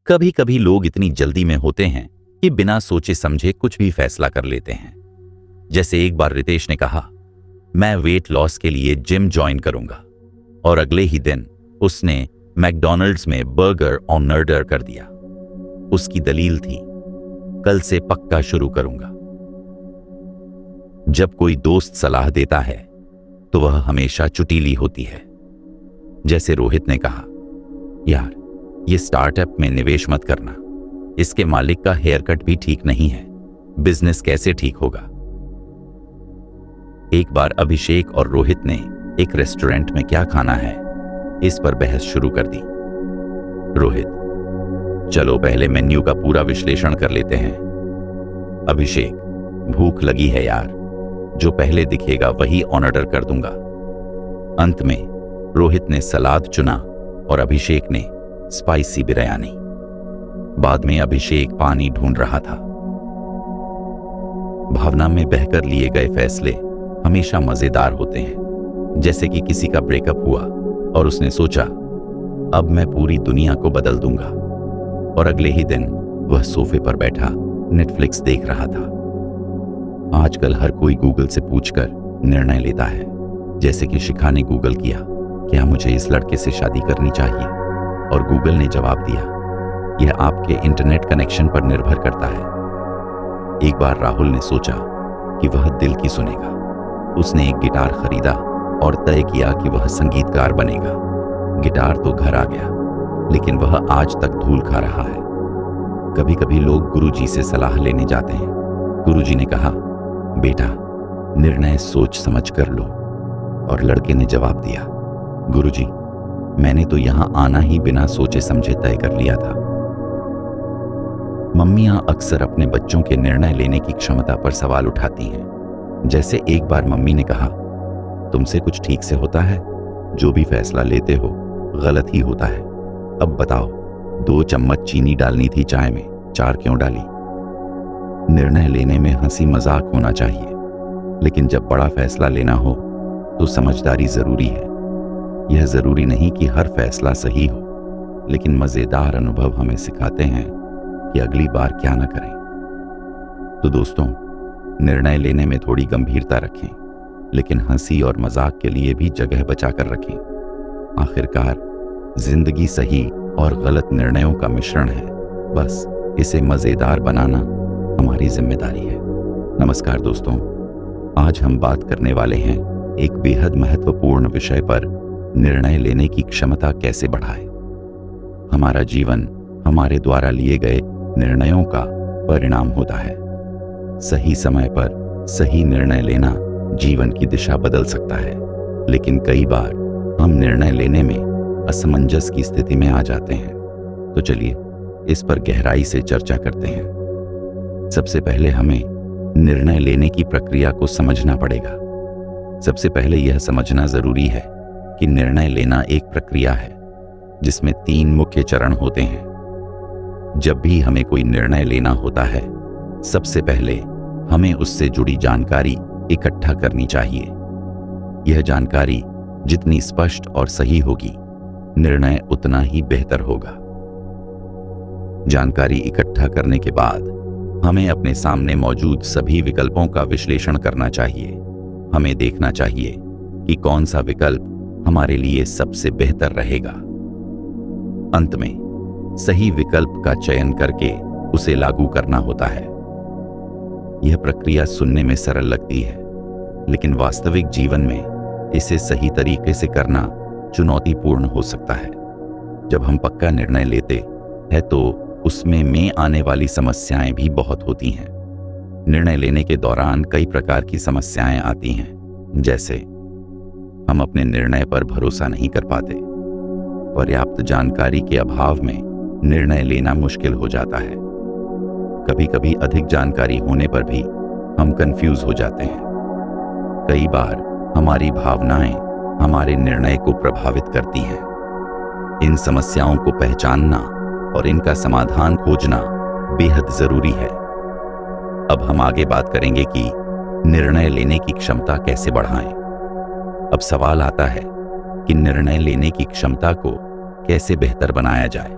कभी कभी लोग इतनी जल्दी में होते हैं कि बिना सोचे समझे कुछ भी फैसला कर लेते हैं। जैसे एक बार रितेश ने कहा, मैं वेट लॉस के लिए जिम ज्वाइन करूंगा, और अगले ही दिन उसने मैकडॉनल्ड्स में बर्गर ऑर्डर कर दिया। उसकी दलील थी, कल से पक्का शुरू करूंगा। जब कोई दोस्त सलाह देता है तो वह हमेशा चुटीली होती है। जैसे रोहित ने कहा, यार ये स्टार्टअप में निवेश मत करना, इसके मालिक का हेयर कट भी ठीक नहीं है, बिजनेस कैसे ठीक होगा। एक बार अभिषेक और रोहित ने एक रेस्टोरेंट में क्या खाना है इस पर बहस शुरू कर दी। रोहित, चलो पहले मेन्यू का पूरा विश्लेषण कर लेते हैं। अभिषेक, भूख लगी है यार, जो पहले दिखेगा वही ऑर्डर कर दूंगा। अंत में रोहित ने सलाद चुना और अभिषेक ने स्पाइसी बिरयानी। बाद में अभिषेक पानी ढूंढ रहा था। भावना में बहकर लिए गए फैसले हमेशा मजेदार होते हैं। जैसे कि किसी का ब्रेकअप हुआ और उसने सोचा, अब मैं पूरी दुनिया को बदल दूंगा, और अगले ही दिन वह सोफे पर बैठा नेटफ्लिक्स देख रहा था। आजकल हर कोई गूगल से पूछकर निर्णय लेता है। जैसे कि शिखा ने गूगल किया, क्या मुझे इस लड़के से शादी करनी चाहिए, और गूगल ने जवाब दिया, यह आपके इंटरनेट कनेक्शन पर निर्भर करता है। एक बार राहुल ने सोचा कि वह दिल की सुनेगा। उसने एक गिटार खरीदा और तय किया कि वह संगीतकार बनेगा। गिटार तो घर आ गया, लेकिन वह आज तक धूल खा रहा है। कभी कभी लोग गुरुजी से सलाह लेने जाते हैं। गुरुजी ने कहा, बेटा निर्णय सोच समझ कर लो, और लड़के ने जवाब दिया, गुरुजी मैंने तो यहां आना ही बिना सोचे समझे तय कर लिया था। मम्मियां अक्सर अपने बच्चों के निर्णय लेने की क्षमता पर सवाल उठाती हैं। जैसे एक बार मम्मी ने कहा, तुमसे कुछ ठीक से होता है, जो भी फैसला लेते हो गलत ही होता है। अब बताओ, 2 चम्मच चीनी डालनी थी चाय में, 4 क्यों डाली। निर्णय लेने में हंसी मजाक होना चाहिए, लेकिन जब बड़ा फैसला लेना हो तो समझदारी जरूरी है। यह जरूरी नहीं कि हर फैसला सही हो, लेकिन मजेदार अनुभव हमें सिखाते हैं कि अगली बार क्या न करें। तो दोस्तों, निर्णय लेने में थोड़ी गंभीरता रखें, लेकिन हंसी और मजाक के लिए भी जगह बचाकर रखें। आखिरकार जिंदगी सही और गलत निर्णयों का मिश्रण है, बस इसे मजेदार बनाना हमारी जिम्मेदारी है। नमस्कार दोस्तों, आज हम बात करने वाले हैं एक बेहद महत्वपूर्ण विषय पर, निर्णय लेने की क्षमता कैसे बढ़ाए। हमारा जीवन हमारे द्वारा लिए गए निर्णयों का परिणाम होता है। सही समय पर सही निर्णय लेना जीवन की दिशा बदल सकता है, लेकिन कई बार हम निर्णय लेने में असमंजस की स्थिति में आ जाते हैं। तो चलिए इस पर गहराई से चर्चा करते हैं। सबसे पहले हमें निर्णय लेने की प्रक्रिया को समझना पड़ेगा। सबसे पहले यह समझना जरूरी है कि निर्णय लेना एक प्रक्रिया है जिसमें 3 मुख्य चरण होते हैं। जब भी हमें कोई निर्णय लेना होता है, सबसे पहले हमें उससे जुड़ी जानकारी इकट्ठा करनी चाहिए। यह जानकारी जितनी स्पष्ट और सही होगी, निर्णय उतना ही बेहतर होगा। जानकारी इकट्ठा करने के बाद हमें अपने सामने मौजूद सभी विकल्पों का विश्लेषण करना चाहिए। हमें देखना चाहिए कि कौन सा विकल्प हमारे लिए सबसे बेहतर रहेगा। अंत में सही विकल्प का चयन करके उसे लागू करना होता है। यह प्रक्रिया सुनने में सरल लगती है, लेकिन वास्तविक जीवन में इसे सही तरीके से करना चुनौतीपूर्ण हो सकता है। जब हम पक्का निर्णय लेते हैं तो उसमें आने वाली समस्याएं भी बहुत होती हैं। निर्णय लेने के दौरान कई प्रकार की समस्याएं आती हैं, जैसे हम अपने निर्णय पर भरोसा नहीं कर पाते, पर्याप्त जानकारी के अभाव में निर्णय लेना मुश्किल हो जाता है, कभी कभी अधिक जानकारी होने पर भी हम कंफ्यूज हो जाते हैं, कई बार हमारी भावनाएं हमारे निर्णय को प्रभावित करती हैं। इन समस्याओं को पहचानना और इनका समाधान खोजना बेहद जरूरी है। अब हम आगे बात करेंगे कि निर्णय लेने की क्षमता कैसे बढ़ाएं। अब सवाल आता है कि निर्णय लेने की क्षमता को कैसे बेहतर बनाया जाए।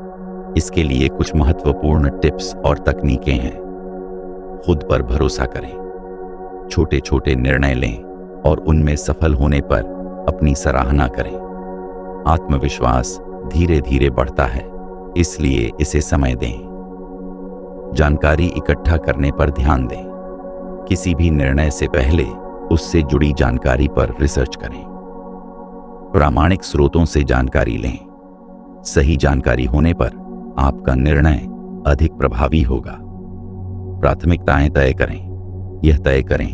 इसके लिए कुछ महत्वपूर्ण टिप्स और तकनीकें हैं। खुद पर भरोसा करें, छोटे छोटे निर्णय लें और उनमें सफल होने पर अपनी सराहना करें। आत्मविश्वास धीरे धीरे बढ़ता है, इसलिए इसे समय दें। जानकारी इकट्ठा करने पर ध्यान दें। किसी भी निर्णय से पहले उससे जुड़ी जानकारी पर रिसर्च करें। प्रामाणिक स्रोतों से जानकारी लें। सही जानकारी होने पर आपका निर्णय अधिक प्रभावी होगा। प्राथमिकताएं तय करें। यह तय करें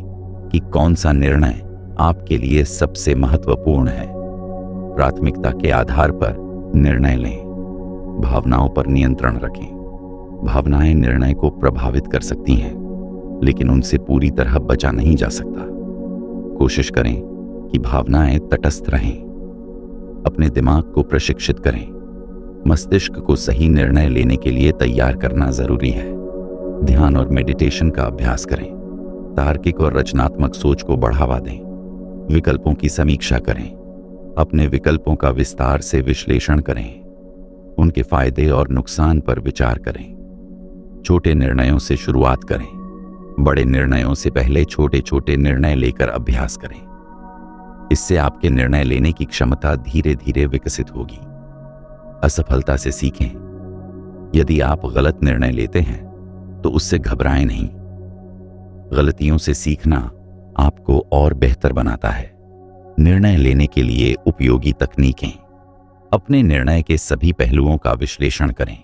कि कौन सा निर्णय आपके लिए सबसे महत्वपूर्ण है। प्राथमिकता के आधार पर निर्णय लें। भावनाओं पर नियंत्रण रखें। भावनाएं निर्णय को प्रभावित कर सकती हैं, लेकिन उनसे पूरी तरह बचा नहीं जा सकता। कोशिश करें कि भावनाएं तटस्थ रहें। अपने दिमाग को प्रशिक्षित करें। मस्तिष्क को सही निर्णय लेने के लिए तैयार करना जरूरी है। ध्यान और मेडिटेशन का अभ्यास करें। तार्किक और रचनात्मक सोच को बढ़ावा दें। विकल्पों की समीक्षा करें। अपने विकल्पों का विस्तार से विश्लेषण करें। उनके फायदे और नुकसान पर विचार करें। छोटे निर्णयों से शुरुआत करें। बड़े निर्णयों से पहले छोटे छोटे निर्णय लेकर अभ्यास करें। इससे आपके निर्णय लेने की क्षमता धीरे धीरे विकसित होगी। असफलता से सीखें। यदि आप गलत निर्णय लेते हैं तो उससे घबराएं नहीं। गलतियों से सीखना आपको और बेहतर बनाता है। निर्णय लेने के लिए उपयोगी तकनीकें। अपने निर्णय के सभी पहलुओं का विश्लेषण करें।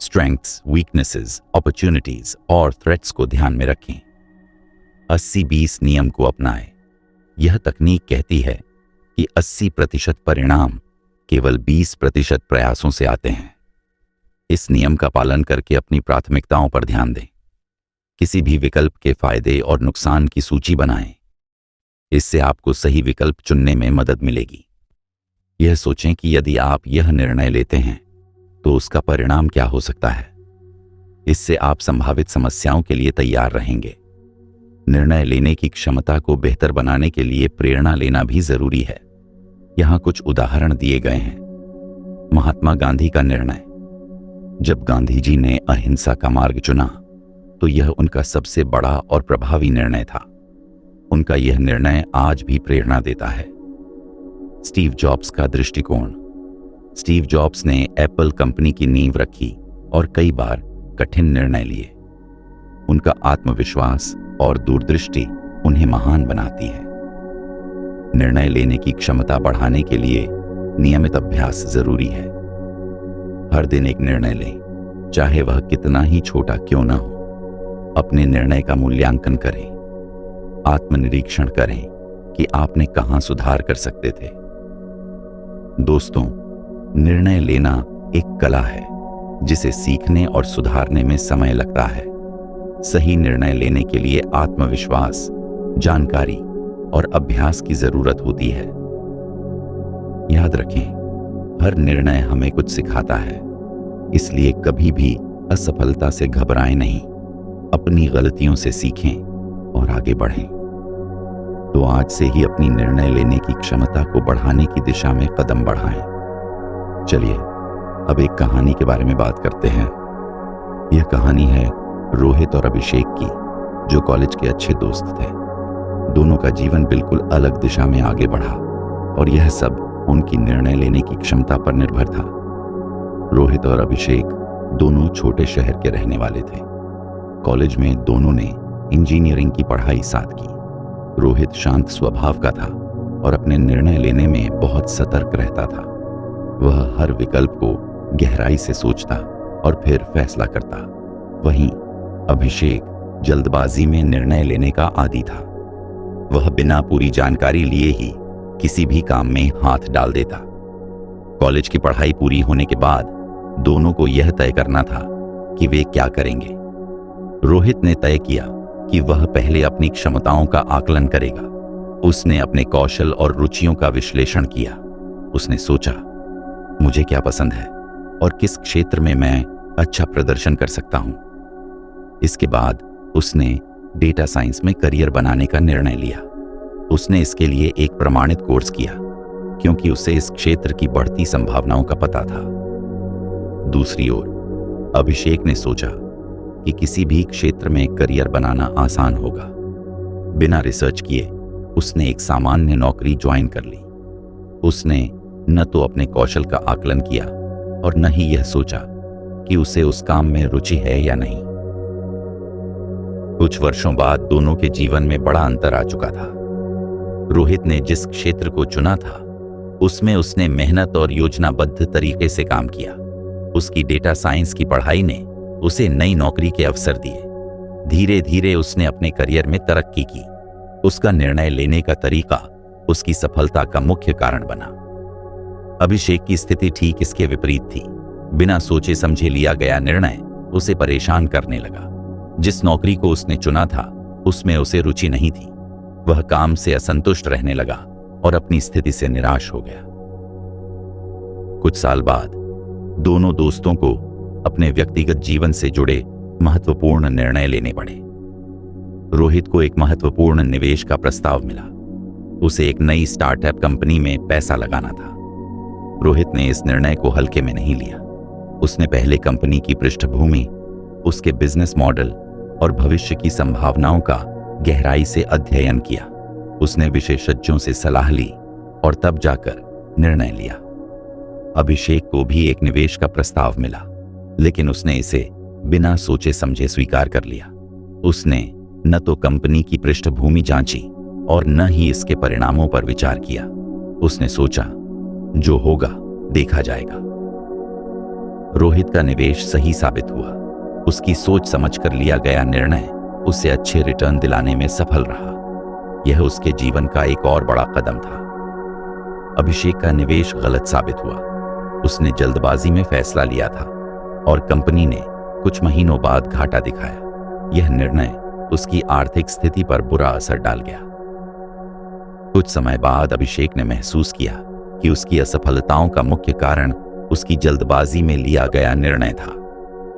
स्ट्रेंथ्स, वीकनेसेस, अपॉर्चुनिटीज और थ्रेट्स को ध्यान में रखें। 80-20 नियम को अपनाएं। यह तकनीक कहती है कि 80% परिणाम केवल 20% प्रयासों से आते हैं। इस नियम का पालन करके अपनी प्राथमिकताओं पर ध्यान दें। किसी भी विकल्प के फायदे और नुकसान की सूची बनाएं। इससे आपको सही विकल्प चुनने में मदद मिलेगी। यह सोचें कि यदि आप यह निर्णय लेते हैं तो उसका परिणाम क्या हो सकता है। इससे आप संभावित समस्याओं के लिए तैयार रहेंगे। निर्णय लेने की क्षमता को बेहतर बनाने के लिए प्रेरणा लेना भी जरूरी है। यहां कुछ उदाहरण दिए गए हैं। महात्मा गांधी का निर्णय। जब गांधी जी ने अहिंसा का मार्ग चुना तो यह उनका सबसे बड़ा और प्रभावी निर्णय था। उनका यह निर्णय आज भी प्रेरणा देता है। स्टीव जॉब्स का दृष्टिकोण। स्टीव जॉब्स ने एप्पल कंपनी की नींव रखी और कई बार कठिन निर्णय लिए। उनका आत्मविश्वास और दूरदृष्टि उन्हें महान बनाती है। निर्णय लेने की क्षमता बढ़ाने के लिए नियमित अभ्यास जरूरी है। हर दिन एक निर्णय लें, चाहे वह कितना ही छोटा क्यों न हो। अपने निर्णय का मूल्यांकन करें। आत्मनिरीक्षण करें कि आपने कहां सुधार कर सकते थे। दोस्तों, निर्णय लेना एक कला है जिसे सीखने और सुधारने में समय लगता है। सही निर्णय लेने के लिए आत्मविश्वास, जानकारी और अभ्यास की जरूरत होती है। याद रखें, हर निर्णय हमें कुछ सिखाता है, इसलिए कभी भी असफलता से घबराएं नहीं। अपनी गलतियों से सीखें और आगे बढ़ें। तो आज से ही अपनी निर्णय लेने की क्षमता को बढ़ाने की दिशा में कदम बढ़ाएं। चलिए अब एक कहानी के बारे में बात करते हैं। यह कहानी है रोहित और अभिषेक की, जो कॉलेज के अच्छे दोस्त थे। दोनों का जीवन बिल्कुल अलग दिशा में आगे बढ़ा और यह सब उनकी निर्णय लेने की क्षमता पर निर्भर था। रोहित और अभिषेक दोनों छोटे शहर के रहने वाले थे। कॉलेज में दोनों ने इंजीनियरिंग की पढ़ाई साथ की। रोहित शांत स्वभाव का था और अपने निर्णय लेने में बहुत सतर्क रहता था। वह हर विकल्प को गहराई से सोचता और फिर फैसला करता। वहीं अभिषेक जल्दबाजी में निर्णय लेने का आदी था। वह बिना पूरी जानकारी लिए ही किसी भी काम में हाथ डाल देता। कॉलेज की पढ़ाई पूरी होने के बाद दोनों को यह तय करना था कि वे क्या करेंगे। रोहित ने तय किया कि वह पहले अपनी क्षमताओं का आकलन करेगा। उसने अपने कौशल और रुचियों का विश्लेषण किया। उसने सोचा, मुझे क्या पसंद है और किस क्षेत्र में मैं अच्छा प्रदर्शन कर सकता हूं। इसके बाद उसने डेटा साइंस में करियर बनाने का निर्णय लिया। उसने इसके लिए एक प्रमाणित कोर्स किया, क्योंकि उसे इस क्षेत्र की बढ़ती संभावनाओं का पता था। दूसरी ओर अभिषेक ने सोचा कि किसी भी क्षेत्र में करियर बनाना आसान होगा। बिना रिसर्च किए उसने एक सामान्य नौकरी ज्वाइन कर ली। उसने न तो अपने कौशल का आकलन किया और न ही यह सोचा कि उसे उस काम में रुचि है या नहीं। कुछ वर्षों बाद दोनों के जीवन में बड़ा अंतर आ चुका था। रोहित ने जिस क्षेत्र को चुना था उसमें उसने मेहनत और योजनाबद्ध तरीके से काम किया। उसकी डेटा साइंस की पढ़ाई ने उसे नई नौकरी के अवसर दिए। धीरे धीरे उसने अपने करियर में तरक्की की। उसका निर्णय लेने का तरीका उसकी सफलता का मुख्य कारण बना। अभिषेक की स्थिति ठीक इसके विपरीत थी। बिना सोचे समझे लिया गया निर्णय उसे परेशान करने लगा। जिस नौकरी को उसने चुना था उसमें उसे रुचि नहीं थी। वह काम से असंतुष्ट रहने लगा और अपनी स्थिति से निराश हो गया। कुछ साल बाद दोनों दोस्तों को अपने व्यक्तिगत जीवन से जुड़े महत्वपूर्ण निर्णय लेने पड़े। रोहित को एक महत्वपूर्ण निवेश का प्रस्ताव मिला। उसे एक नई स्टार्टअप कंपनी में पैसा लगाना था। रोहित ने इस निर्णय को हल्के में नहीं लिया। उसने पहले कंपनी की पृष्ठभूमि, उसके बिजनेस मॉडल और भविष्य की संभावनाओं का गहराई से अध्ययन किया। उसने विशेषज्ञों से सलाह ली और तब जाकर निर्णय लिया। अभिषेक को भी एक निवेश का प्रस्ताव मिला, लेकिन उसने इसे बिना सोचे समझे स्वीकार कर लिया। उसने न तो कंपनी की पृष्ठभूमि जांची और न ही इसके परिणामों पर विचार किया। उसने सोचा, जो होगा देखा जाएगा। रोहित का निवेश सही साबित हुआ। उसकी सोच समझकर लिया गया निर्णय उसे अच्छे रिटर्न दिलाने में सफल रहा। यह उसके जीवन का एक और बड़ा कदम था। अभिषेक का निवेश गलत साबित हुआ। उसने जल्दबाजी में फैसला लिया था और कंपनी ने कुछ महीनों बाद घाटा दिखाया। यह निर्णय उसकी आर्थिक स्थिति पर बुरा असर डाल गया। कुछ समय बाद अभिषेक ने महसूस किया कि उसकी असफलताओं का मुख्य कारण उसकी जल्दबाजी में लिया गया निर्णय था।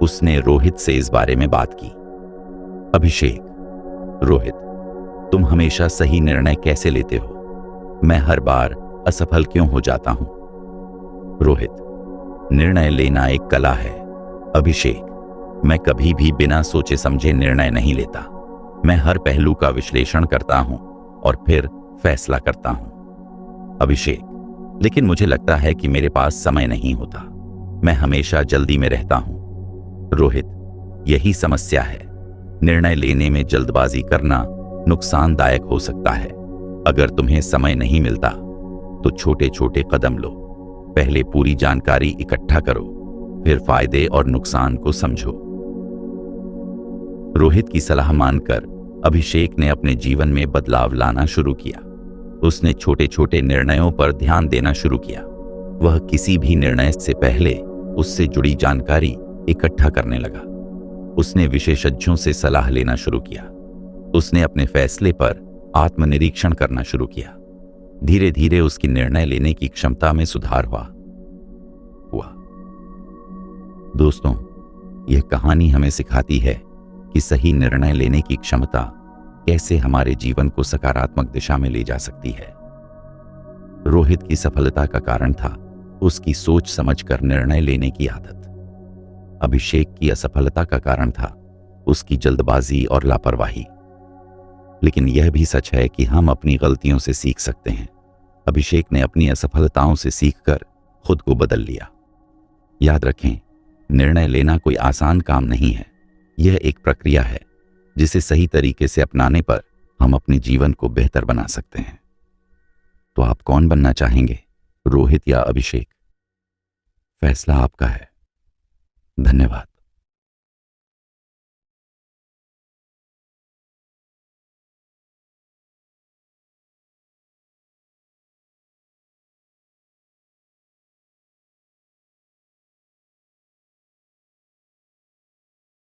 उसने रोहित से इस बारे में बात की। अभिषेक, रोहित, तुम हमेशा सही निर्णय कैसे लेते हो? मैं हर बार असफल क्यों हो जाता हूं? रोहित, निर्णय लेना एक कला है। अभिषेक, मैं कभी भी बिना सोचे समझे निर्णय नहीं लेता। मैं हर पहलू का विश्लेषण करता हूं और फिर फैसला करता हूं। अभिषेक, लेकिन मुझे लगता है कि मेरे पास समय नहीं होता। मैं हमेशा जल्दी में रहता हूं। रोहित, यही समस्या है। निर्णय लेने में जल्दबाजी करना नुकसानदायक हो सकता है। अगर तुम्हें समय नहीं मिलता तो छोटे छोटे कदम लो। पहले पूरी जानकारी इकट्ठा करो, फिर फायदे और नुकसान को समझो। रोहित की सलाह मानकर अभिषेक ने अपने जीवन में बदलाव लाना शुरू किया। उसने छोटे छोटे निर्णयों पर ध्यान देना शुरू किया। वह किसी भी निर्णय से पहले उससे जुड़ी जानकारी इकट्ठा करने लगा। उसने विशेषज्ञों से सलाह लेना शुरू किया। उसने अपने फैसले पर आत्मनिरीक्षण करना शुरू किया। धीरे धीरे उसकी निर्णय लेने की क्षमता में सुधार हुआ। दोस्तों, यह कहानी हमें सिखाती है कि सही निर्णय लेने की क्षमता कैसे हमारे जीवन को सकारात्मक दिशा में ले जा सकती है। रोहित की सफलता का कारण था उसकी सोच समझकर निर्णय लेने की आदत। अभिषेक की असफलता का कारण था उसकी जल्दबाजी और लापरवाही। लेकिन यह भी सच है कि हम अपनी गलतियों से सीख सकते हैं। अभिषेक ने अपनी असफलताओं से सीखकर खुद को बदल लिया। याद रखें, निर्णय लेना कोई आसान काम नहीं है। यह एक प्रक्रिया है जिसे सही तरीके से अपनाने पर हम अपने जीवन को बेहतर बना सकते हैं। तो आप कौन बनना चाहेंगे, रोहित या अभिषेक? फैसला आपका है। धन्यवाद।